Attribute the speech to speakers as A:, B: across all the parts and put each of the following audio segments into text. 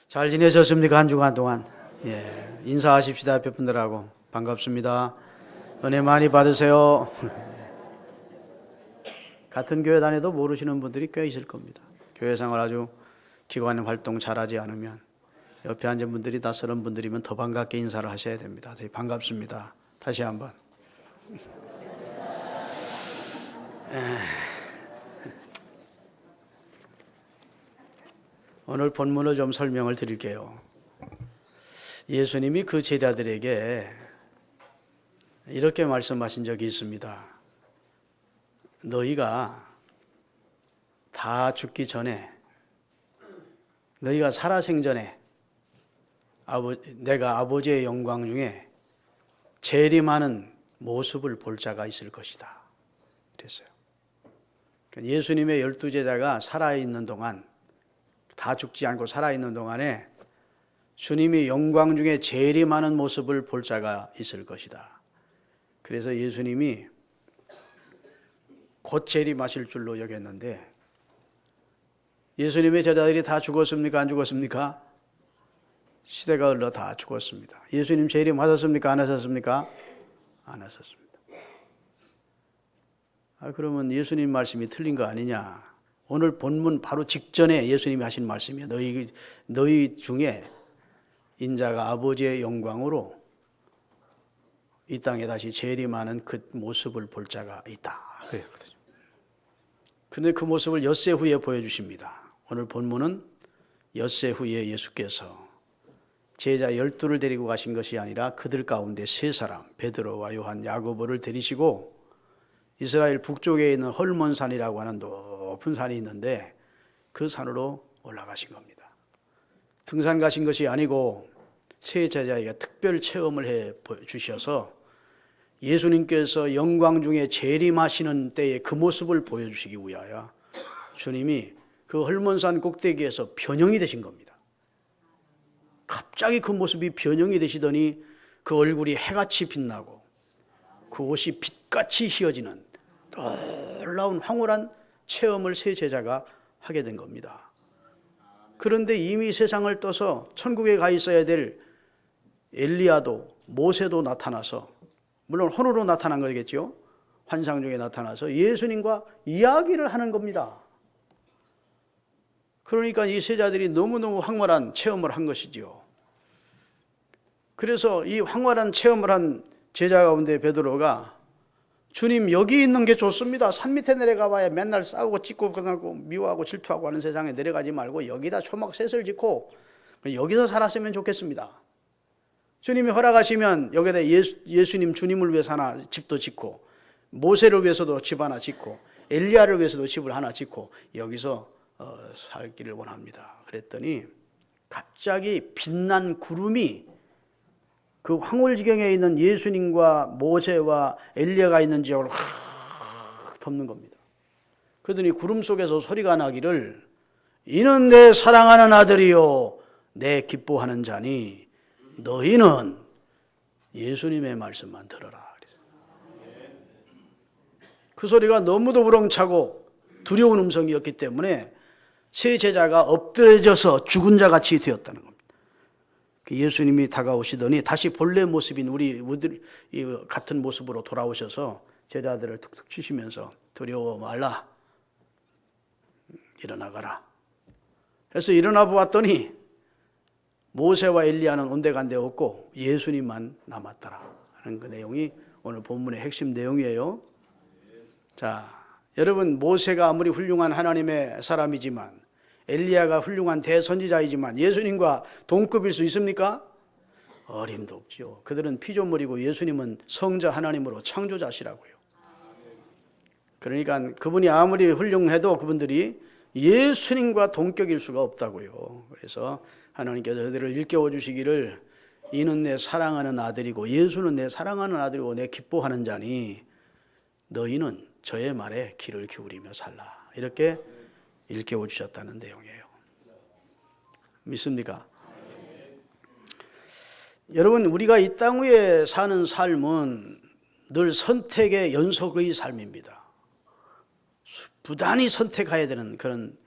A: 잘 지내셨습니까? 한 주간 동안. 예, 인사하십시다. 옆에 분들하고. 반갑습니다. 은혜 많이 받으세요. 같은 교회 다녀도 모르시는 분들이 꽤 있을 겁니다. 교회 생활 아주 기관 활동 잘하지 않으면 옆에 앉은 분들이 낯설은 분들이면 더 반갑게 인사를 하셔야 됩니다. 되게 반갑습니다. 다시 한번. 오늘 본문을 좀 설명을 드릴게요. 예수님이 그 제자들에게 이렇게 말씀하신 적이 있습니다. 너희가 다 죽기 전에, 너희가 살아생전에 내가 아버지의 영광 중에 재림하는 모습을 볼 자가 있을 것이다. 그랬어요. 예수님의 12제자가 살아있는 동안, 다 죽지 않고 살아있는 동안에 주님이 영광 중에 재림하는 모습을 볼 자가 있을 것이다. 그래서 예수님이 곧 재림하실 줄로 여겼는데, 예수님의 제자들이 다 죽었습니까? 안 죽었습니까? 시대가 흘러 다 죽었습니다. 예수님 재림하셨습니까? 안 하셨습니까? 안 하셨습니다. 그러면 예수님 말씀이 틀린 거 아니냐? 오늘 본문 바로 직전에 예수님이 하신 말씀이에요. 너희 중에 인자가 아버지의 영광으로 이 땅에 다시 재림하는 그 모습을 볼 자가 있다. 그랬거든요. 근데 그 모습을 엿새 후에 보여주십니다. 오늘 본문은 엿새 후에 예수께서 제자 12를 데리고 가신 것이 아니라 그들 가운데 세 사람, 베드로와 요한, 야고보를 데리시고 이스라엘 북쪽에 있는 헐몬산이라고 하는 높은 산이 있는데 그 산으로 올라가신 겁니다. 등산 가신 것이 아니고 세 제자에게 특별 체험을 해 주셔서 예수님께서 영광 중에 재림하시는 때의 그 모습을 보여주시기 위하여 주님이 그 헐몬산 꼭대기에서 변형이 되신 겁니다. 갑자기 그 모습이 변형이 되시더니 그 얼굴이 해같이 빛나고 그 옷이 빛같이 휘어지는 놀라운 황홀한 체험을 세 제자가 하게 된 겁니다. 그런데 이미 세상을 떠서 천국에 가 있어야 될 엘리야도 모세도 나타나서, 물론 혼으로 나타난 거겠죠. 환상 중에 나타나서 예수님과 이야기를 하는 겁니다. 그러니까 이 세자들이 너무너무 황홀한 체험을 한 것이지요. 그래서 이 황홀한 체험을 한 제자 가운데 베드로가 주님 여기 있는 게 좋습니다. 산 밑에 내려가 봐야 맨날 싸우고 찢고 그러고 미워하고 질투하고 하는 세상에 내려가지 말고 여기다 초막셋을 짓고 여기서 살았으면 좋겠습니다. 주님이 허락하시면 여기다 예수님 주님을 위해서 하나 집도 짓고 모세를 위해서도 집 하나 짓고 엘리야를 위해서도 집을 하나 짓고 여기서 살기를 원합니다. 그랬더니 갑자기 빛난 구름이 그 황홀지경에 있는 예수님과 모세와 엘리야가 있는 지역을 확 덮는 겁니다. 그러더니 구름 속에서 소리가 나기를 이는 내 사랑하는 아들이요 내 기뻐하는 자니 너희는 예수님의 말씀만 들어라. 그 소리가 너무도 우렁차고 두려운 음성이었기 때문에 세 제자가 엎드려져서 죽은 자같이 되었다는 겁니다. 예수님이 다가오시더니 다시 본래 모습인 우리 같은 모습으로 돌아오셔서 제자들을 툭툭 치시면서 두려워 말라, 일어나가라. 그래서 일어나 보았더니 모세와 엘리야는 온데간데 없고 예수님만 남았더라 하는 그 내용이 오늘 본문의 핵심 내용이에요. 자, 여러분, 모세가 아무리 훌륭한 하나님의 사람이지만 엘리야가 훌륭한 대선지자이지만 예수님과 동급일 수 있습니까? 어림도 없죠. 그들은 피조물이고 예수님은 성자 하나님으로 창조자시라고요. 그러니까 그분이 아무리 훌륭해도 그분들이 예수님과 동격일 수가 없다고요. 그래서 하나님께서 그들을 일깨워 주시기를 이는 내 사랑하는 아들이고 예수는 내 사랑하는 아들이고 내 기뻐하는 자니 너희는 저의 말에 귀를 기울이며 살라. 이렇게 일깨워 주셨다는 내용이에요. 믿습니까? 여러분, 우리가 이 땅 위에 사는 삶은 늘 선택의 연속의 삶입니다. 부단히 선택해야 되는 그런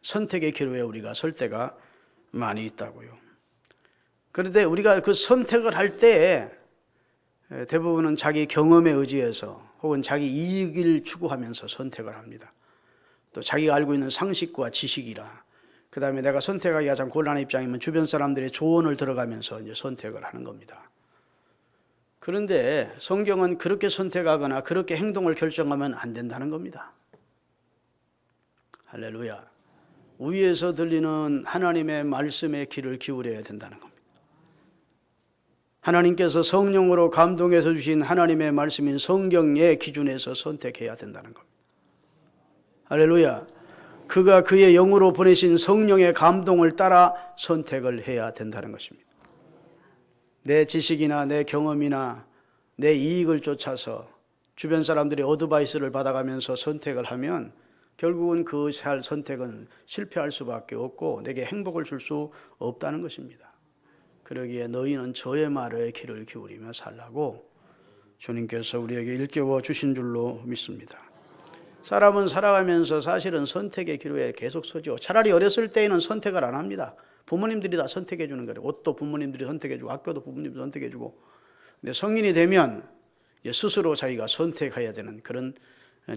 A: 선택의 기로에 우리가 설 때가 많이 있다고요. 그런데 우리가 그 선택을 할 때 대부분은 자기 경험에 의지해서 혹은 자기 이익을 추구하면서 선택을 합니다. 또 자기가 알고 있는 상식과 지식이라, 그 다음에 내가 선택하기가 참 곤란한 입장이면 주변 사람들의 조언을 들어가면서 이제 선택을 하는 겁니다. 그런데 성경은 그렇게 선택하거나 그렇게 행동을 결정하면 안 된다는 겁니다. 할렐루야. 위에서 들리는 하나님의 말씀에 귀를 기울여야 된다는 겁니다. 하나님께서 성령으로 감동해서 주신 하나님의 말씀인 성경의 기준에서 선택해야 된다는 겁니다. 할렐루야. 그가 그의 영으로 보내신 성령의 감동을 따라 선택을 해야 된다는 것입니다. 내 지식이나 내 경험이나 내 이익을 쫓아서 주변 사람들의 어드바이스를 받아가면서 선택을 하면 결국은 그 선택은 실패할 수밖에 없고 내게 행복을 줄 수 없다는 것입니다. 그러기에 너희는 저의 말에 귀를 기울이며 살라고 주님께서 우리에게 일깨워 주신 줄로 믿습니다. 사람은 살아가면서 사실은 선택의 기로에 계속 서죠. 차라리 어렸을 때에는 선택을 안 합니다. 부모님들이 다 선택해 주는 거예요. 옷도 부모님들이 선택해 주고 학교도 부모님들이 선택해 주고. 근데 성인이 되면 스스로 자기가 선택해야 되는 그런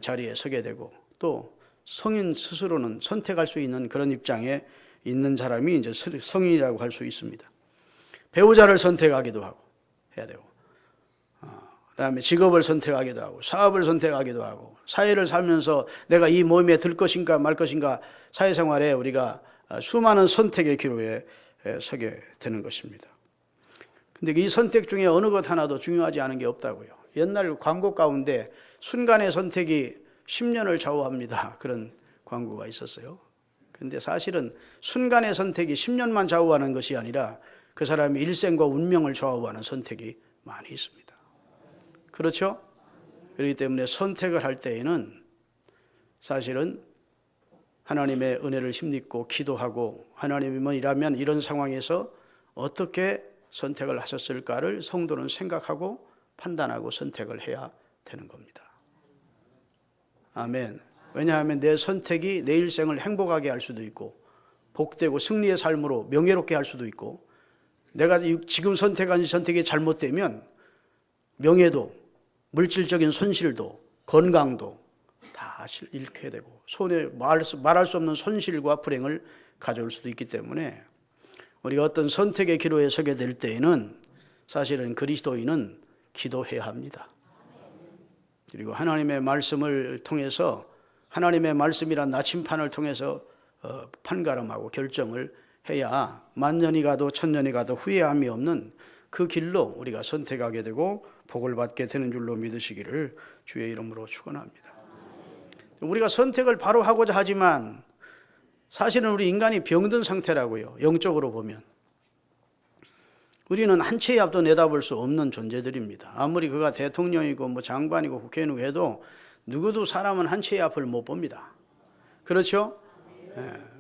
A: 자리에 서게 되고, 또 성인 스스로는 선택할 수 있는 그런 입장에 있는 사람이 이제 성인이라고 할 수 있습니다. 배우자를 선택하기도 하고 해야 되고, 그다음에 직업을 선택하기도 하고 사업을 선택하기도 하고, 사회를 살면서 내가 이 모임에 들 것인가 말 것인가, 사회생활에 우리가 수많은 선택의 기로에 서게 되는 것입니다. 근데 이 선택 중에 어느 것 하나도 중요하지 않은 게 없다고요. 옛날 광고 가운데 순간의 선택이 10년을 좌우합니다, 그런 광고가 있었어요. 근데 사실은 순간의 선택이 10년만 좌우하는 것이 아니라 그 사람의 일생과 운명을 좌우하는 선택이 많이 있습니다. 그렇죠? 그렇기 때문에 선택을 할 때에는 사실은 하나님의 은혜를 힘입고 기도하고, 하나님이라면 이런 상황에서 어떻게 선택을 하셨을까를 성도는 생각하고 판단하고 선택을 해야 되는 겁니다. 아멘. 왜냐하면 내 선택이 내 일생을 행복하게 할 수도 있고, 복되고 승리의 삶으로 명예롭게 할 수도 있고, 내가 지금 선택한 선택이 잘못되면 명예도, 물질적인 손실도, 건강도 다 잃게 되고, 손에 말할 수 없는 손실과 불행을 가져올 수도 있기 때문에 우리가 어떤 선택의 기로에 서게 될 때에는 사실은 그리스도인은 기도해야 합니다. 그리고 하나님의 말씀을 통해서, 하나님의 말씀이란 나침판을 통해서 판가름하고 결정을 해야 만년이 가도 천년이 가도 후회함이 없는 그 길로 우리가 선택하게 되고 복을 받게 되는 줄로 믿으시기를 주의 이름으로 축원합니다. 우리가 선택을 바로 하고자 하지만 사실은 우리 인간이 병든 상태라고요. 영적으로 보면 우리는 한 치의 앞도 내다볼 수 없는 존재들입니다. 아무리 그가 대통령이고 뭐 장관이고 국회의원이고 해도 누구도 사람은 한 치의 앞을 못 봅니다. 그렇죠?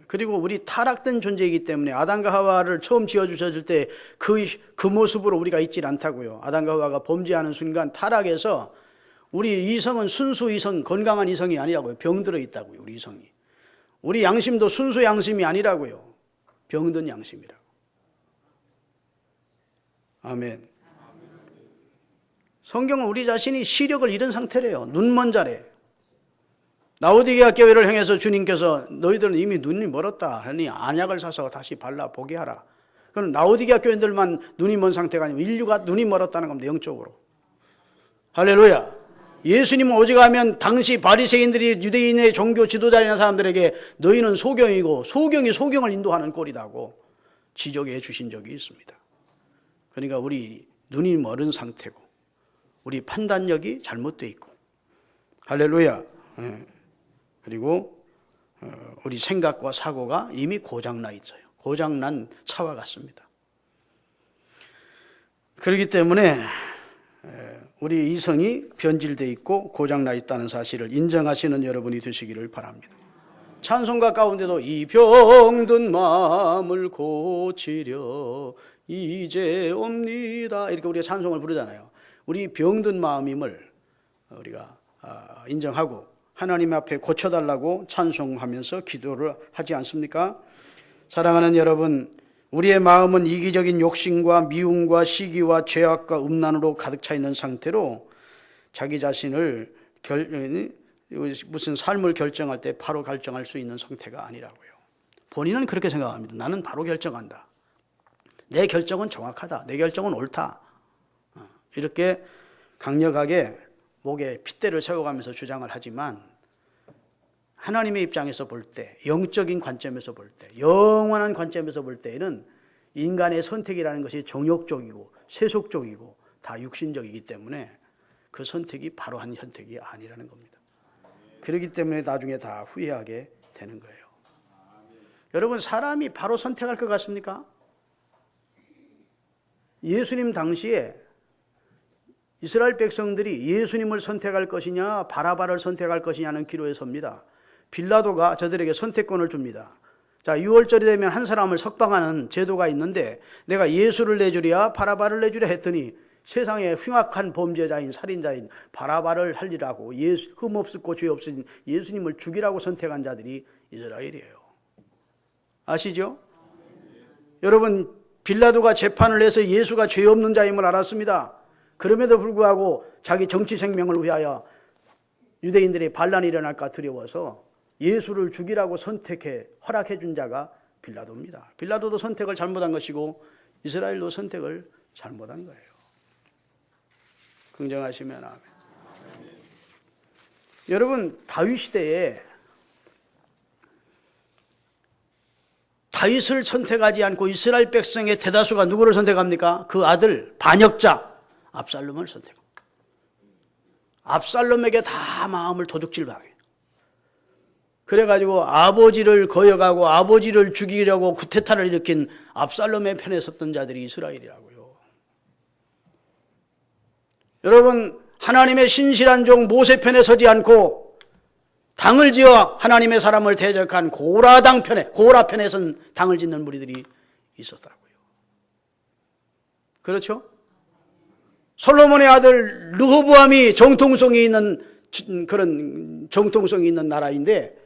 A: 그리고 우리 타락된 존재이기 때문에 아담과 하와를 처음 지어주셨을 때 그 모습으로 우리가 있질 않다고요. 아담과 하와가 범죄하는 순간 타락해서 우리 이성은 순수 이성, 건강한 이성이 아니라고요. 병들어 있다고요. 우리 이성이. 우리 양심도 순수 양심이 아니라고요. 병든 양심이라고. 아멘. 성경은 우리 자신이 시력을 잃은 상태래요. 눈먼 자래. 라오디게아 교회를 향해서 주님께서 너희들은 이미 눈이 멀었다 하니 안약을 사서 다시 발라 보게 하라. 그럼 라오디게아 교회들만 눈이 먼 상태가 아니고 인류가 눈이 멀었다는 겁니다. 영적으로. 할렐루야. 예수님은 오직 하면 당시 바리새인들이 유대인의 종교 지도자이나 사람들에게 너희는 소경이고 소경이 소경을 인도하는 꼴이라고 지적해 주신 적이 있습니다. 그러니까 우리 눈이 멀은 상태고 우리 판단력이 잘못되어 있고, 할렐루야. 그리고 우리 생각과 사고가 이미 고장나 있어요. 고장난 차와 같습니다. 그렇기 때문에 우리 이성이 변질되어 있고 고장나 있다는 사실을 인정하시는 여러분이 되시기를 바랍니다. 찬송가 가운데도 이 병든 마음을 고치려 이제 옵니다, 이렇게 우리가 찬송을 부르잖아요. 우리 병든 마음임을 우리가 인정하고 하나님 앞에 고쳐달라고 찬송하면서 기도를 하지 않습니까? 사랑하는 여러분, 우리의 마음은 이기적인 욕심과 미움과 시기와 죄악과 음란으로 가득 차 있는 상태로 자기 자신을 무슨 삶을 결정할 때 바로 결정할 수 있는 상태가 아니라고요. 본인은 그렇게 생각합니다. 나는 바로 결정한다. 내 결정은 정확하다. 내 결정은 옳다. 이렇게 강력하게 목에 핏대를 세워가면서 주장을 하지만 하나님의 입장에서 볼 때, 영적인 관점에서 볼 때, 영원한 관점에서 볼 때에는 인간의 선택이라는 것이 정욕적이고 세속적이고 다 육신적이기 때문에 그 선택이 바로 한 선택이 아니라는 겁니다. 그렇기 때문에 나중에 다 후회하게 되는 거예요. 여러분, 사람이 바로 선택할 것 같습니까? 예수님 당시에 이스라엘 백성들이 예수님을 선택할 것이냐 바라바를 선택할 것이냐는 기로에 섭니다. 빌라도가 저들에게 선택권을 줍니다. 자, 6월절이 되면 한 사람을 석방하는 제도가 있는데 내가 예수를 내주랴 바라바를 내주랴 했더니 세상에 흉악한 범죄자인 살인자인 바라바를 살리라고 흠 없었고 죄 없으신 예수님을 죽이라고 선택한 자들이 이스라엘이에요. 아시죠? 여러분, 빌라도가 재판을 해서 예수가 죄 없는 자임을 알았습니다. 그럼에도 불구하고 자기 정치 생명을 위하여 유대인들의 반란이 일어날까 두려워서 예수를 죽이라고 허락해 준 자가 빌라도입니다. 빌라도도 선택을 잘못한 것이고 이스라엘도 선택을 잘못한 거예요. 긍정하시면 아멘. 여러분, 다윗 시대에 다윗을 선택하지 않고 이스라엘 백성의 대다수가 누구를 선택합니까? 그 아들 반역자 압살롬을 선택합니다. 압살롬에게 다 마음을 도둑질하게. 그래가지고 아버지를 거역하고 아버지를 죽이려고 쿠데타를 일으킨 압살롬의 편에 섰던 자들이 이스라엘이라고요. 여러분, 하나님의 신실한 종 모세 편에 서지 않고 당을 지어 하나님의 사람을 대적한 고라 편에 선 당을 짓는 무리들이 있었다고요. 그렇죠? 솔로몬의 아들 르호보암이 정통성이 있는 나라인데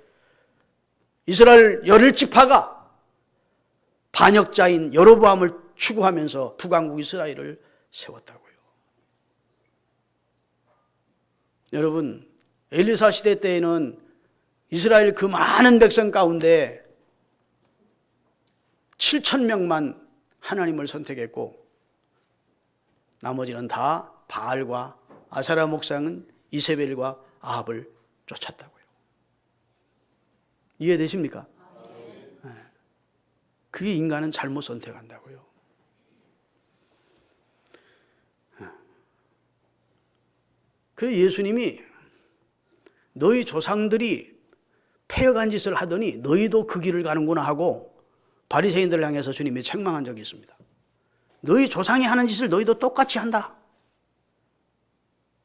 A: 이스라엘 11지파가 반역자인 여로보암을 추구하면서 북왕국 이스라엘을 세웠다고요. 여러분, 엘리사 시대 때에는 이스라엘 그 많은 백성 가운데 7,000명만 하나님을 선택했고 나머지는 다 바알과 아사랴 목사는 이세벨과 아합을 쫓았다고요. 이해되십니까? 네. 그게 인간은 잘못 선택한다고요. 그래서 예수님이 너희 조상들이 패역한 짓을 하더니 너희도 그 길을 가는구나 하고 바리새인들을 향해서 주님이 책망한 적이 있습니다. 너희 조상이 하는 짓을 너희도 똑같이 한다.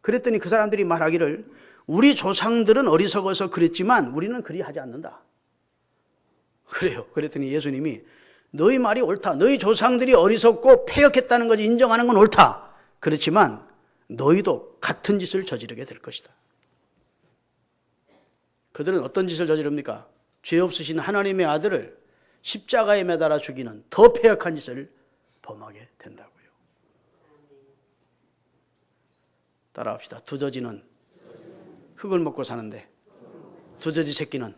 A: 그랬더니 그 사람들이 말하기를 우리 조상들은 어리석어서 그랬지만 우리는 그리하지 않는다. 그래요. 그랬더니 예수님이 너희 말이 옳다. 너희 조상들이 어리석고 패역했다는 것을 인정하는 건 옳다. 그렇지만 너희도 같은 짓을 저지르게 될 것이다. 그들은 어떤 짓을 저지릅니까? 죄 없으신 하나님의 아들을 십자가에 매달아 죽이는 더 패역한 짓을 범하게 된다고요. 따라합시다. 두더지는 흙을 먹고 사는데 두더지 새끼는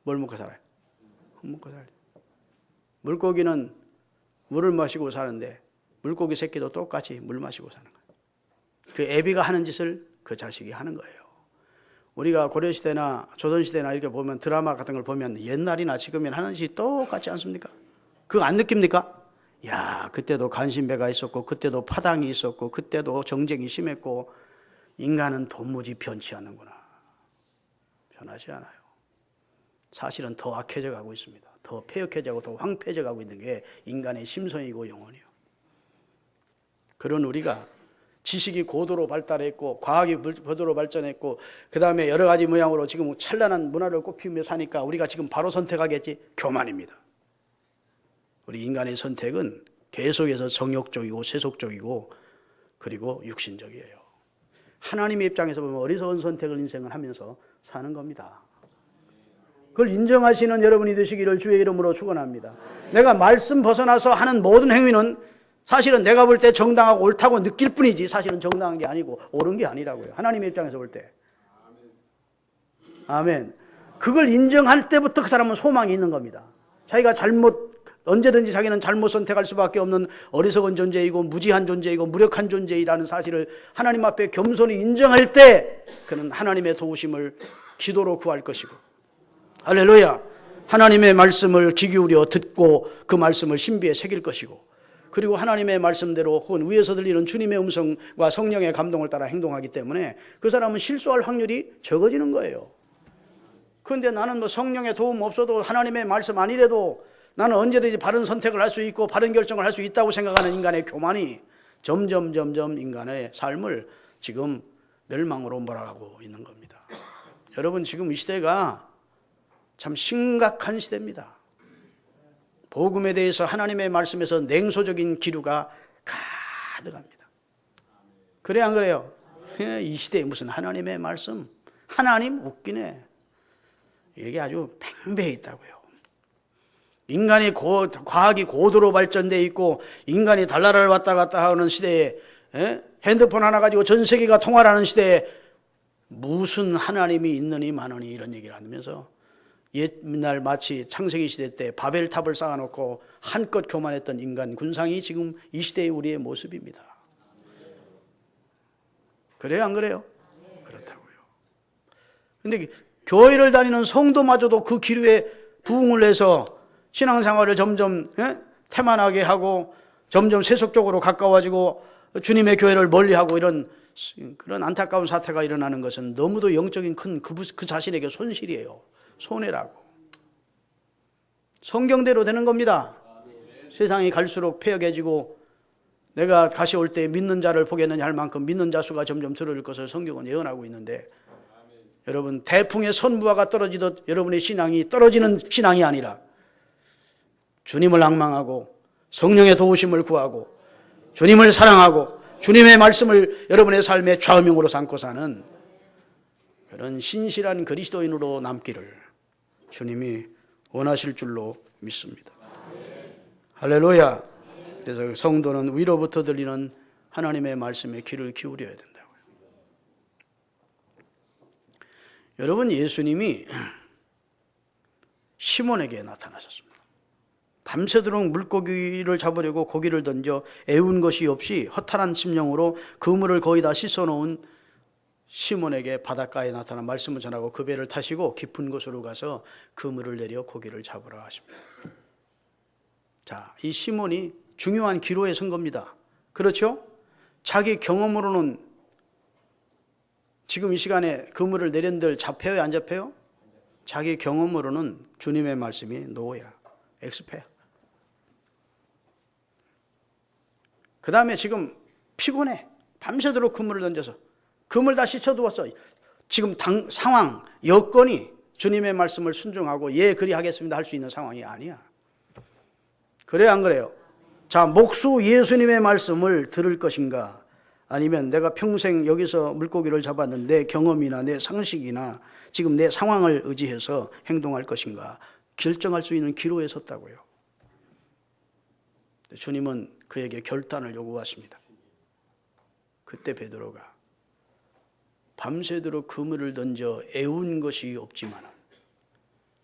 A: 뭘 먹고 살아요? 흙 먹고 살아요. 물고기는 물을 마시고 사는데 물고기 새끼도 똑같이 물 마시고 사는 거예요. 그 애비가 하는 짓을 그 자식이 하는 거예요. 우리가 고려시대나 조선시대나 이렇게 보면 드라마 같은 걸 보면 옛날이나 지금이나 하는 짓이 똑같지 않습니까? 그거 안 느낍니까? 야, 그때도 간신배가 있었고 그때도 파당이 있었고 그때도 정쟁이 심했고 인간은 도무지 변치 않는구나. 변하지 않아요. 사실은 더 악해져 가고 있습니다. 더 폐역해져 가고 더 황폐해져 가고 있는 게 인간의 심성이고 영혼이에요. 그런 우리가 지식이 고도로 발달했고 과학이 고도로 발전했고 그 다음에 여러 가지 모양으로 지금 찬란한 문화를 꽃피우며 사니까 우리가 지금 바로 선택하겠지? 교만입니다. 우리 인간의 선택은 계속해서 정욕적이고 세속적이고 그리고 육신적이에요. 하나님의 입장에서 보면 어리석은 선택을 인생을 하면서 사는 겁니다. 그걸 인정하시는 여러분이 되시기를 주의 이름으로 축원합니다. 내가 말씀 벗어나서 하는 모든 행위는 사실은 내가 볼 때 정당하고 옳다고 느낄 뿐이지 사실은 정당한 게 아니고 옳은 게 아니라고요. 하나님의 입장에서 볼 때. 아멘. 그걸 인정할 때부터 그 사람은 소망이 있는 겁니다. 자기가 언제든지 자기는 잘못 선택할 수밖에 없는 어리석은 존재이고 무지한 존재이고 무력한 존재이라는 사실을 하나님 앞에 겸손히 인정할 때 그는 하나님의 도우심을 기도로 구할 것이고, 할렐루야, 하나님의 말씀을 귀 기울여 듣고 그 말씀을 신비에 새길 것이고, 그리고 하나님의 말씀대로 혹은 위에서 들리는 주님의 음성과 성령의 감동을 따라 행동하기 때문에 그 사람은 실수할 확률이 적어지는 거예요. 그런데 나는 성령의 도움 없어도 하나님의 말씀 아니래도 나는 언제든지 바른 선택을 할 수 있고 바른 결정을 할 수 있다고 생각하는 인간의 교만이 점점 인간의 삶을 지금 멸망으로 몰아가고 있는 겁니다. 여러분, 지금 이 시대가 참 심각한 시대입니다. 복음에 대해서 하나님의 말씀에서 냉소적인 기류가 가득합니다. 그래 안 그래요? 이 시대에 무슨 하나님의 말씀, 하나님 웃기네. 이게 아주 팽배해 있다고요. 인간이 과학이 고도로 발전돼 있고 인간이 달나라를 왔다 갔다 하는 시대에 핸드폰 하나 가지고 전 세계가 통화를 하는 시대에 무슨 하나님이 있느니 마느니 이런 얘기를 하면서 옛날 마치 창세기 시대 때 바벨탑을 쌓아놓고 한껏 교만했던 인간 군상이 지금 이 시대의 우리의 모습입니다. 그래요 안 그래요? 그렇다고요. 그런데 교회를 다니는 성도마저도 그 기류에 부응을 해서 신앙생활을 점점 태만하게 하고 점점 세속적으로 가까워지고 주님의 교회를 멀리하고 이런 그런 안타까운 사태가 일어나는 것은 너무도 영적인 큰 그 자신에게 손실이에요. 손해라고. 성경대로 되는 겁니다. 세상이 갈수록 폐역해지고 내가 다시 올 때 믿는 자를 보겠느냐 할 만큼 믿는 자 수가 점점 줄어들 것을 성경은 예언하고 있는데, 여러분, 태풍의 선부화가 떨어지듯 여러분의 신앙이 떨어지는 신앙이 아니라 주님을 앙망하고 성령의 도우심을 구하고 주님을 사랑하고 주님의 말씀을 여러분의 삶의 좌우명으로 삼고 사는 그런 신실한 그리스도인으로 남기를 주님이 원하실 줄로 믿습니다. 할렐루야. 그래서 성도는 위로부터 들리는 하나님의 말씀에 귀를 기울여야 된다고요. 여러분, 예수님이 시몬에게 나타나셨습니다. 밤새도록 물고기를 잡으려고 고기를 던져 애운 것이 없이 허탈한 심령으로 그물을 거의 다 씻어놓은 시몬에게 바닷가에 나타난 말씀을 전하고 그 배를 타시고 깊은 곳으로 가서 그물을 내려 고기를 잡으라 하십니다. 자, 이 시몬이 중요한 기로에 선 겁니다. 그렇죠? 자기 경험으로는 지금 이 시간에 그물을 내린들 잡혀요, 안 잡혀요? 자기 경험으로는 주님의 말씀이 노야, 엑스페야. 그 다음에 지금 피곤해. 밤새도록 그물을 던져서 그물 다 씻어두었어. 지금 상황, 여건이 주님의 말씀을 순종하고 예, 그리하겠습니다 할 수 있는 상황이 아니야. 그래요, 안 그래요? 자, 목수 예수님의 말씀을 들을 것인가, 아니면 내가 평생 여기서 물고기를 잡았는데 내 경험이나 내 상식이나 지금 내 상황을 의지해서 행동할 것인가 결정할 수 있는 기로에 섰다고요. 주님은 그에게 결단을 요구하십니다. 그때 베드로가 밤새도록 그물을 던져 애운 것이 없지만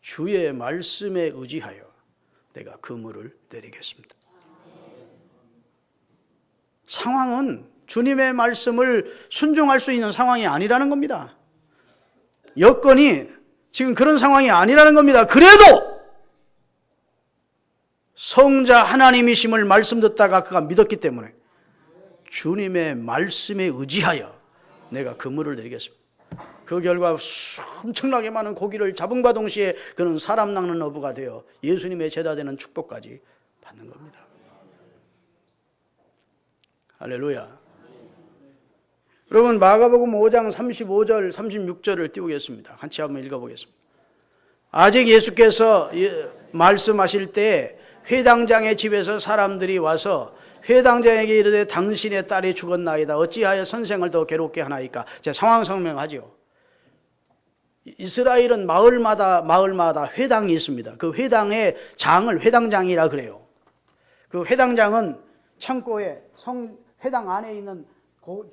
A: 주의 말씀에 의지하여 내가 그물을 내리겠습니다. 상황은 주님의 말씀을 순종할 수 있는 상황이 아니라는 겁니다. 여건이 지금 그런 상황이 아니라는 겁니다. 그래도 성자 하나님이심을 말씀 듣다가 그가 믿었기 때문에 주님의 말씀에 의지하여 내가 그물을 내리겠습니다. 그 결과 엄청나게 많은 고기를 잡음과 동시에 그는 사람 낚는 어부가 되어 예수님의 제자 되는 축복까지 받는 겁니다. 할렐루야. 여러분, 마가복음 5장 35절 36절을 띄우겠습니다. 같이 한번 읽어보겠습니다. 아직 예수께서 말씀하실 때 회당장의 집에서 사람들이 와서 회당장에게 이르되 당신의 딸이 죽었나이다. 어찌하여 선생을 더 괴롭게 하나이까? 제 상황 설명하죠. 이스라엘은 마을마다 회당이 있습니다. 그 회당의 장을 회당장이라 그래요. 그 회당장은 창고에 회당 안에 있는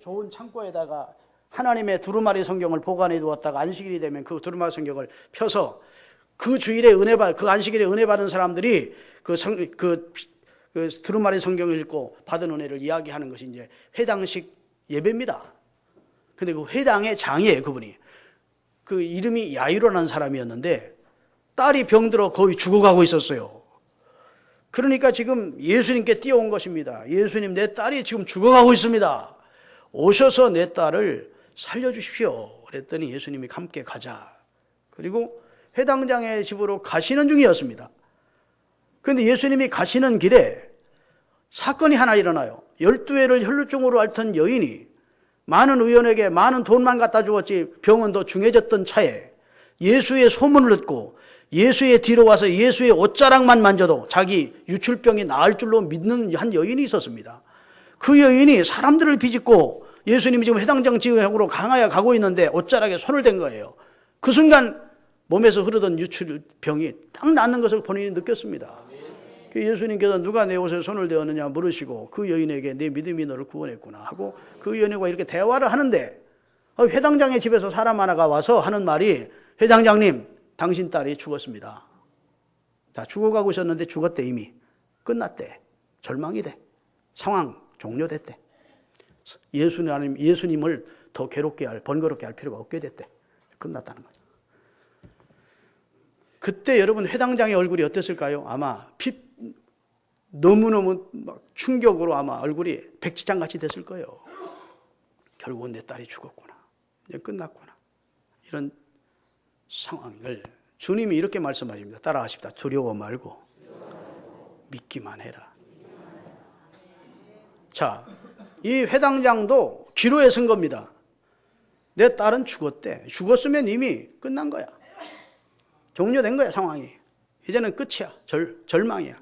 A: 좋은 창고에다가 하나님의 두루마리 성경을 보관해 두었다가 안식일이 되면 그 두루마리 성경을 펴서 그 주일에 그 안식일에 은혜 받은 사람들이 그 두루마리 성경을 읽고 받은 은혜를 이야기하는 것이 이제 회당식 예배입니다. 근데 그 회당의 장이에요, 그분이. 그 이름이 야이로라는 사람이었는데 딸이 병들어 거의 죽어가고 있었어요. 그러니까 지금 예수님께 뛰어온 것입니다. 예수님, 내 딸이 지금 죽어가고 있습니다. 오셔서 내 딸을 살려주십시오. 그랬더니 예수님이 함께 가자. 그리고 회당장의 집으로 가시는 중이었습니다. 그런데 예수님이 가시는 길에 사건이 하나 일어나요. 12회를 혈루증으로 앓던 여인이 많은 의원에게 많은 돈만 갖다 주었지 병은 더 중해졌던 차에 예수의 소문을 듣고 예수의 뒤로 와서 예수의 옷자락만 만져도 자기 유출병이 나을 줄로 믿는 한 여인이 있었습니다. 그 여인이 사람들을 비집고 예수님이 지금 회당장 지역으로 강하여 가고 있는데 옷자락에 손을 댄 거예요. 그 순간 몸에서 흐르던 유출병이 딱 낫는 것을 본인이 느꼈습니다. 예수님께서 누가 내 옷에 손을 대었느냐 물으시고 그 여인에게 내 믿음이 너를 구원했구나 하고 그 여인과 이렇게 대화를 하는데 회당장의 집에서 사람 하나가 와서 하는 말이, 회당장님, 당신 딸이 죽었습니다. 자, 죽어가고 있었는데 죽었대. 이미 끝났대. 절망이 돼. 상황 종료됐대. 예수님을 더 번거롭게 할 필요가 없게 됐대. 끝났다는 거죠. 그때 여러분 회당장의 얼굴이 어땠을까요? 아마 너무너무 충격으로 아마 얼굴이 백지장같이 됐을 거예요. 결국은 내 딸이 죽었구나. 이제 끝났구나. 이런 상황을 주님이 이렇게 말씀하십니다. 따라하십니다. 두려워 말고 믿기만 해라. 자, 이 회당장도 기로에 선 겁니다. 내 딸은 죽었대. 죽었으면 이미 끝난 거야. 종료된 거야, 상황이. 이제는 끝이야. 절망이야.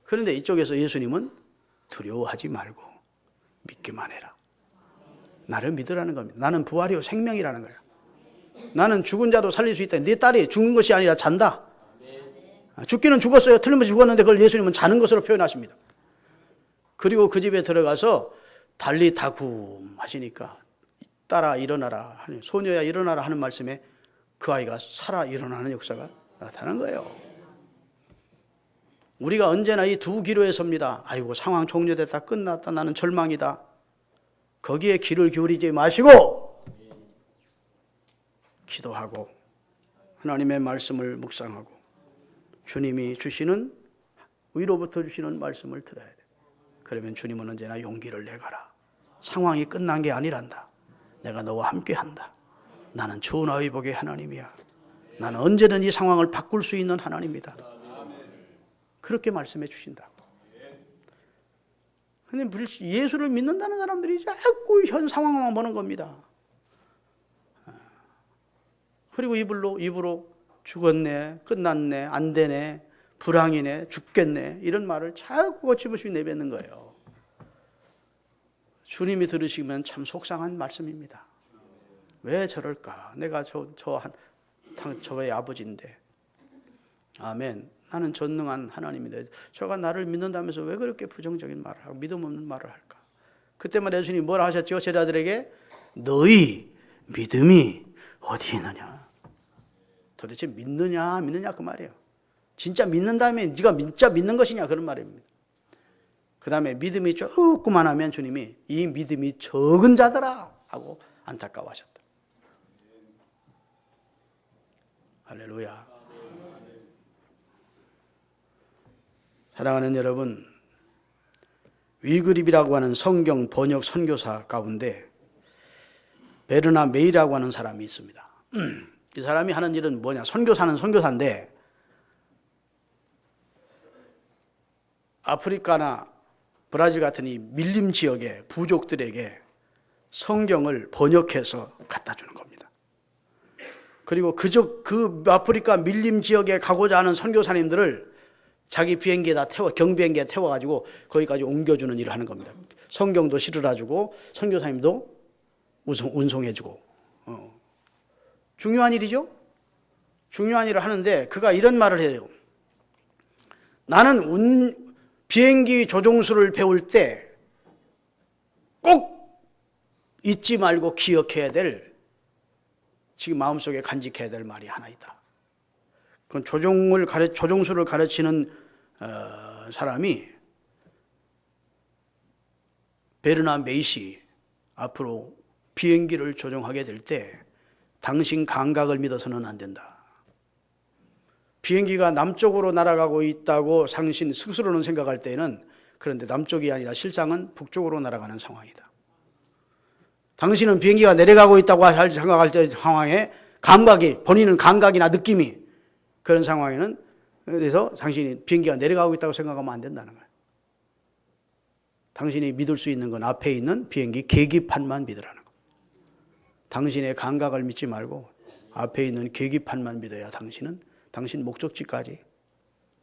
A: 그런데 이쪽에서 예수님은 두려워하지 말고 믿기만 해라. 나를 믿으라는 겁니다. 나는 부활이요 생명이라는 거야. 나는 죽은 자도 살릴 수 있다. 네 딸이 죽는 것이 아니라 잔다. 죽기는 죽었어요. 틀림없이 죽었는데 그걸 예수님은 자는 것으로 표현하십니다. 그리고 그 집에 들어가서 달리다굼 하시니까 딸아 일어나라, 소녀야 일어나라 하는 말씀에 그 아이가 살아 일어나는 역사가 나타난 거예요. 우리가 언제나 이 두 기로에 섭니다. 아이고 상황 종료됐다, 끝났다, 나는 절망이다. 거기에 귀를 기울이지 마시고 기도하고 하나님의 말씀을 묵상하고 주님이 주시는, 위로부터 주시는 말씀을 들어야 돼. 그러면 주님은 언제나 용기를 내가라. 상황이 끝난 게 아니란다. 내가 너와 함께한다. 나는 좋은 의복의 하나님이야. 나는 언제든 이 상황을 바꿀 수 있는 하나님이다. 그렇게 말씀해 주신다고. 근데 예수를 믿는다는 사람들이 자꾸 현 상황만 보는 겁니다. 그리고 입으로 죽었네, 끝났네, 안 되네, 불황이네, 죽겠네 이런 말을 자꾸 거침없이 내뱉는 거예요. 주님이 들으시면 참 속상한 말씀입니다. 왜 저럴까? 내가 저의 아버지인데. 아멘. 나는 전능한 하나님인데 저가 나를 믿는다면서 왜 그렇게 부정적인 말을 하고 믿음 없는 말을 할까? 그때마다 예수님이 뭐라 하셨죠? 제자들에게 너희 믿음이 어디 있느냐? 도대체 믿느냐 그 말이에요. 진짜 믿는다면 네가 진짜 믿는 것이냐 그런 말입니다. 그 다음에 믿음이 조금만 하면 주님이 이 믿음이 적은 자들아 하고 안타까워하셨다. 할렐루야. 사랑하는 여러분, 위그립이라고 하는 성경 번역 선교사 가운데 베르나 메이라고 하는 사람이 있습니다. 이 사람이 하는 일은 뭐냐? 선교사는 선교사인데 아프리카나 브라질 같은 이 밀림 지역의 부족들에게 성경을 번역해서 갖다 주는 겁니다. 그리고 그 아프리카 밀림 지역에 가고자 하는 선교사님들을 자기 비행기에다 경비행기에 태워가지고 거기까지 옮겨주는 일을 하는 겁니다. 성경도 실어주고 선교사님도 운송해주고 중요한 일이죠. 중요한 일을 하는데 그가 이런 말을 해요. 나는 비행기 조종수를 배울 때 꼭 잊지 말고 기억해야 될, 지금 마음속에 간직해야 될 말이 하나 있다. 그건 조종수를 가르치는 사람이 베르나 메이시, 앞으로 비행기를 조종하게 될 때 당신 감각을 믿어서는 안 된다. 비행기가 남쪽으로 날아가고 있다고 당신 스스로는 생각할 때는, 그런데 남쪽이 아니라 실상은 북쪽으로 날아가는 상황이다. 당신은 비행기가 내려가고 있다고 생각할 때 상황에 본인은 감각이나 느낌이 그런 상황에는, 그래서 당신이 비행기가 내려가고 있다고 생각하면 안 된다는 거예요. 당신이 믿을 수 있는 건 앞에 있는 비행기 계기판만 믿으라는 거예요. 당신의 감각을 믿지 말고 앞에 있는 계기판만 믿어야 당신 목적지까지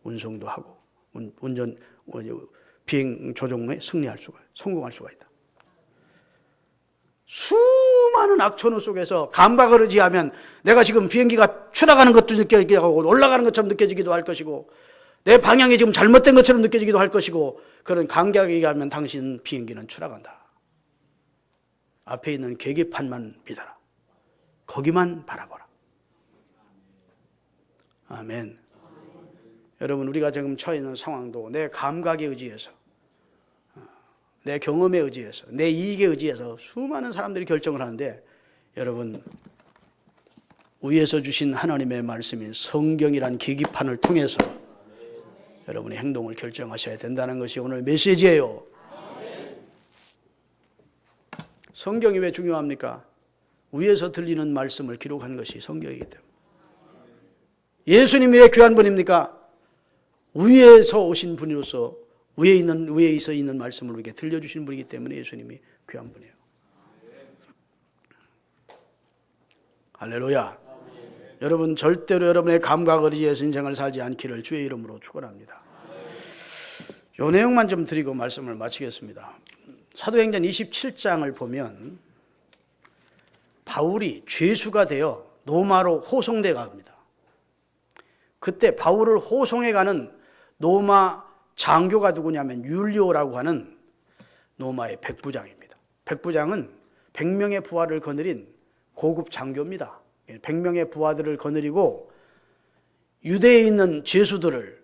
A: 운송도 하고 비행 조종에 성공할 수가 있다. 수많은 악천후 속에서 감각을 의지하면 내가 지금 비행기가 추락하는 것도 느껴지기도 하고 올라가는 것처럼 느껴지기도 할 것이고 내 방향이 지금 잘못된 것처럼 느껴지기도 할 것이고, 그런 감각에 의하면 당신 비행기는 추락한다. 앞에 있는 계기판만 믿어라. 거기만 바라보라. 아멘. 여러분, 우리가 지금 처해 있는 상황도 내 감각에 의지해서, 내 경험에 의지해서, 내 이익에 의지해서 수많은 사람들이 결정을 하는데, 여러분, 위에서 주신 하나님의 말씀인 성경이란 계기판을 통해서 여러분의 행동을 결정하셔야 된다는 것이 오늘 메시지예요. 성경이 왜 중요합니까? 위에서 들리는 말씀을 기록한 것이 성경이기 때문에. 예수님이 왜 귀한 분입니까? 위에서 오신 분으로서 위에 있는 말씀을 우리에게 들려주신 분이기 때문에 예수님이 귀한 분이에요. 할렐루야. 여러분, 절대로 여러분의 감각을 의지해서 인생을 살지 않기를 주의 이름으로 축원합니다. 이 내용만 좀 드리고 말씀을 마치겠습니다. 사도행전 27장을 보면 바울이 죄수가 되어 로마로 호송돼 갑니다. 그때 바울을 호송해 가는 로마 장교가 누구냐면 율리오라고 하는 로마의 백부장입니다. 백부장은 100명의 부하를 거느린 고급 장교입니다. 100명의 부하들을 거느리고 유대에 있는 죄수들을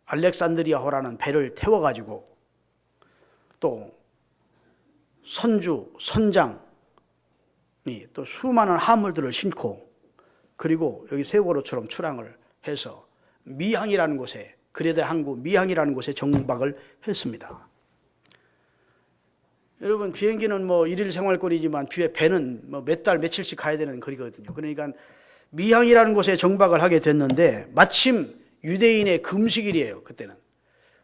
A: 알렉산드리아호라는 배를 태워가지고 또 선장이 또 수많은 화물들을 싣고, 그리고 여기 세월호처럼 출항을 해서 미항이라는 곳에, 그레데 항구 미항이라는 곳에 정박을 했습니다. 여러분, 비행기는 일일 생활권이지만 배는 몇 달 며칠씩 가야 되는 거리거든요. 그러니까 미항이라는 곳에 정박을 하게 됐는데 마침 유대인의 금식일이에요, 그때는.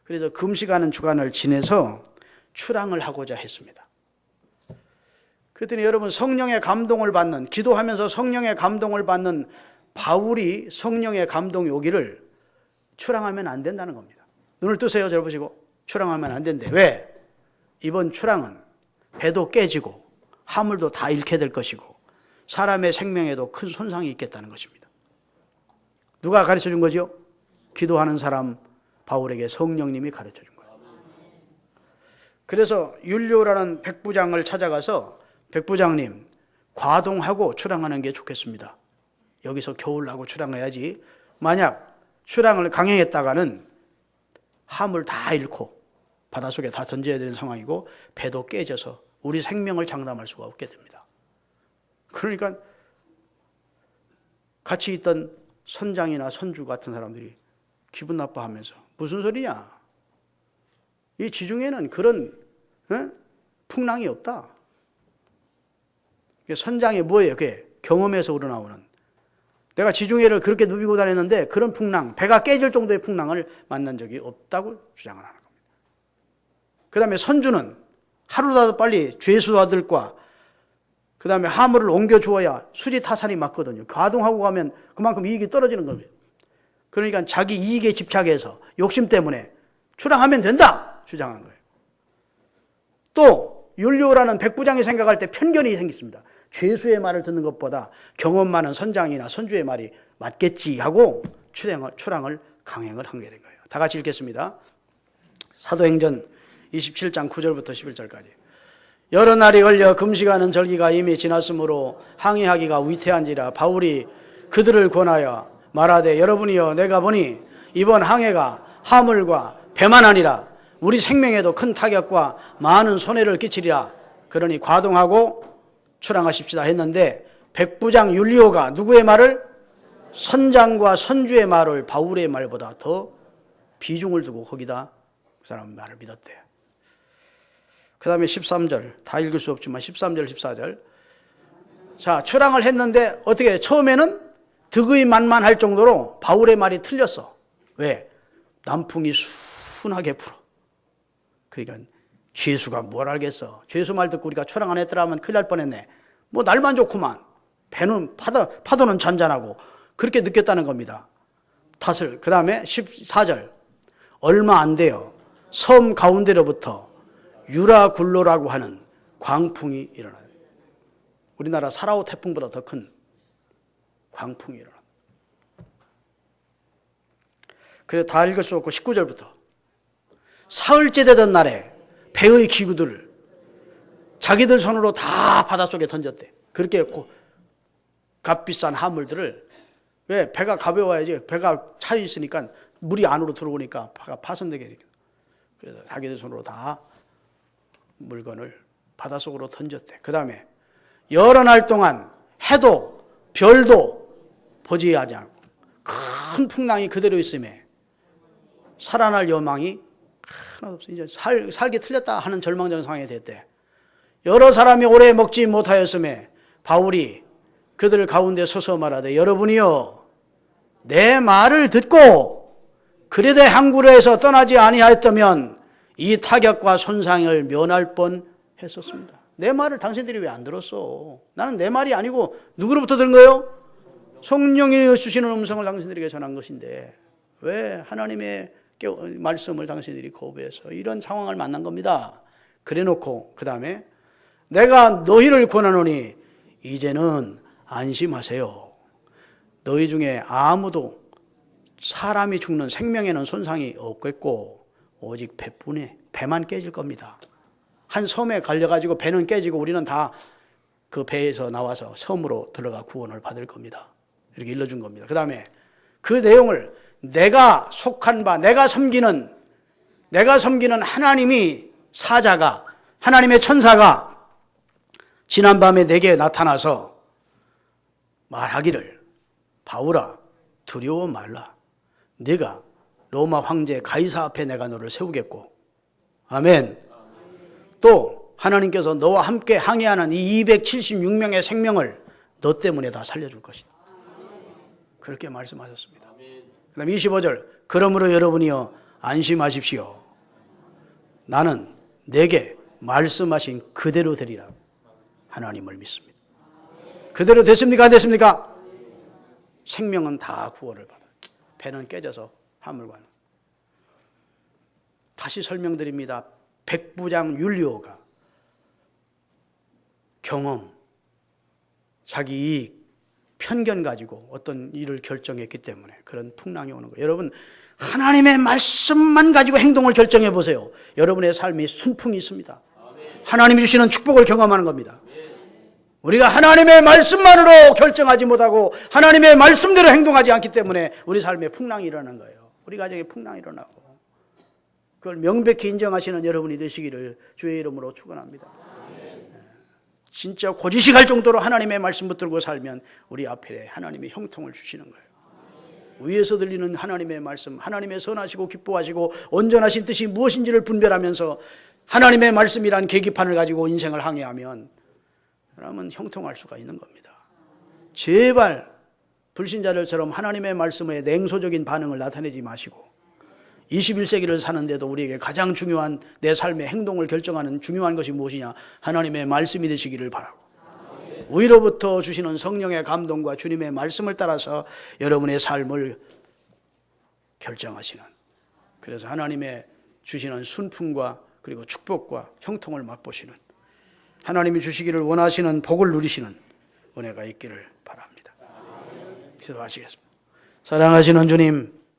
A: 그래서 금식하는 주간을 지내서 출항을 하고자 했습니다. 그랬더니 여러분, 성령의 감동을 받는, 기도하면서 성령의 감동을 받는 바울이 성령의 감동이 오기를 출항하면 안 된다는 겁니다. 눈을 뜨세요. 잘 보시고. 출항하면 안 된대. 왜? 이번 출항은 배도 깨지고 화물도 다 잃게 될 것이고 사람의 생명에도 큰 손상이 있겠다는 것입니다. 누가 가르쳐 준 거죠? 기도하는 사람 바울에게 성령님이 가르쳐 준 거예요. 그래서 율리오라는 백부장을 찾아가서, 백부장님, 과동하고 출항하는 게 좋겠습니다. 여기서 겨울나고 출항해야지, 만약 출항을 강행했다가는 화물 다 잃고 바닷속에 다 던져야 되는 상황이고 배도 깨져서 우리 생명을 장담할 수가 없게 됩니다. 그러니까 같이 있던 선장이나 선주 같은 사람들이 기분 나빠하면서, 무슨 소리냐, 이 지중해는 그런 풍랑이 없다. 선장이 뭐예요? 그게 경험에서 우러나오는, 내가 지중해를 그렇게 누비고 다녔는데 그런 풍랑, 배가 깨질 정도의 풍랑을 만난 적이 없다고 주장을 하는 겁니다. 그 다음에 선주는 하루라도 빨리 죄수아들과 그 다음에 화물을 옮겨주어야 수지 타산이 맞거든요. 가동하고 가면 그만큼 이익이 떨어지는 겁니다. 그러니까 자기 이익에 집착해서 욕심 때문에 출항하면 된다 주장한 거예요. 또 율리오라는 백부장이 생각할 때 편견이 생겼습니다. 죄수의 말을 듣는 것보다 경험 많은 선장이나 선주의 말이 맞겠지 하고 출항을 강행을 하게 된 거예요. 다 같이 읽겠습니다. 사도행전 27장 9절부터 11절까지. 여러 날이 걸려 금식하는 절기가 이미 지났으므로 항해하기가 위태한지라 바울이 그들을 권하여 말하되 여러분이여 내가 보니 이번 항해가 화물과 배만 아니라 우리 생명에도 큰 타격과 많은 손해를 끼치리라. 그러니 과동하고 출항하십시다 했는데 백부장 율리오가 누구의 말을? 선장과 선주의 말을 바울의 말보다 더 비중을 두고 거기다 그 사람 말을 믿었대요. 그 다음에 13절, 다 읽을 수 없지만 13절, 14절. 자, 출항을 했는데 어떻게 처음에는 득의 만만할 정도로 바울의 말이 틀렸어. 왜? 남풍이 순하게 불어. 그러니까 죄수가 뭘 알겠어. 죄수 말 듣고 우리가 출항 안 했더라면 큰일 날 뻔했네. 뭐 날만 좋구만. 배는 파도는 잔잔하고 그렇게 느꼈다는 겁니다. 탓을. 그 다음에 14절. 얼마 안 돼요. 섬 가운데로부터 유라굴로라고 하는 광풍이 일어나요. 우리나라 사라오 태풍보다 더 큰 광풍이 일어나요. 그래서 다 읽을 수 없고 19절부터 사흘째 되던 날에 배의 기구들을 자기들 손으로 다 바닷속에 던졌대. 그렇게 값비싼 화물들을, 왜? 배가 가벼워야지. 배가 차 있으니까 물이 안으로 들어오니까 파손되게 되니까. 그래서 자기들 손으로 다 물건을 바닷속으로 던졌대. 그 다음에 여러 날 동안 해도 별도 보지 하지 않고 큰 풍랑이 그대로 있음에 살아날 여망이 하나도 없어. 이제 살기 틀렸다 하는 절망적 상황이 됐대. 여러 사람이 오래 먹지 못하였음에 바울이 그들 가운데 서서 말하되 여러분이여 내 말을 듣고 그레데 항구로에서 떠나지 아니하였다면 이 타격과 손상을 면할 뻔했었습니다. 내 말을 당신들이 왜 안 들었어? 나는 내 말이 아니고 누구로부터 들은 거예요? 성령이 주시는 음성을 당신들에게 전한 것인데 왜 하나님의 말씀을 당신들이 거부해서 이런 상황을 만난 겁니다. 그래놓고 그 다음에 내가 너희를 권하노니 이제는 안심하세요. 너희 중에 아무도 사람이 죽는 생명에는 손상이 없겠고 오직 배뿐에 배만 깨질 겁니다. 한 섬에 갈려가지고 배는 깨지고 우리는 다 그 배에서 나와서 섬으로 들어가 구원을 받을 겁니다. 이렇게 일러준 겁니다. 그 다음에 그 내용을 내가 속한 바, 내가 섬기는 하나님이 사자가, 하나님의 천사가 지난밤에 내게 나타나서 말하기를 바울아 두려워 말라. 네가 로마 황제 가이사 앞에 내가 너를 세우겠고 아멘. 또 하나님께서 너와 함께 항해하는 이 276명의 생명을 너 때문에 다 살려줄 것이다. 그렇게 말씀하셨습니다. 그 다음 25절 그러므로 여러분이여 안심하십시오. 나는 내게 말씀하신 그대로 되리라. 하나님을 믿습니다. 그대로 됐습니까? 안 됐습니까? 생명은 다 구원을 받아요. 배는 깨져서 화물관. 다시 설명드립니다. 백부장 율리오가 경험, 자기 이익, 편견 가지고 어떤 일을 결정했기 때문에 그런 풍랑이 오는 거예요. 여러분 하나님의 말씀만 가지고 행동을 결정해 보세요. 여러분의 삶이 순풍이 있습니다. 하나님이 주시는 축복을 경험하는 겁니다. 우리가 하나님의 말씀만으로 결정하지 못하고 하나님의 말씀대로 행동하지 않기 때문에 우리 삶에 풍랑이 일어나는 거예요. 우리 가정에 풍랑이 일어나고 그걸 명백히 인정하시는 여러분이 되시기를 주의 이름으로 축원합니다. 진짜 고지식할 정도로 하나님의 말씀 붙들고 살면 우리 앞에 하나님의 형통을 주시는 거예요. 위에서 들리는 하나님의 말씀, 하나님의 선하시고 기뻐하시고 온전하신 뜻이 무엇인지를 분별하면서 하나님의 말씀이란 계기판을 가지고 인생을 항해하면 그러면 형통할 수가 있는 겁니다. 제발 불신자들처럼 하나님의 말씀에 냉소적인 반응을 나타내지 마시고 21세기를 사는데도 우리에게 가장 중요한 내 삶의 행동을 결정하는 중요한 것이 무엇이냐? 하나님의 말씀이 되시기를 바라고 위로부터 주시는 성령의 감동과 주님의 말씀을 따라서 여러분의 삶을 결정하시는, 그래서 하나님의 주시는 순풍과 그리고 축복과 형통을 맛보시는 하나님이 주시기를 원하시는 복을 누리시는 은혜가 있기를 바랍니다. 기도하시겠습니다. 사랑하시는 주님,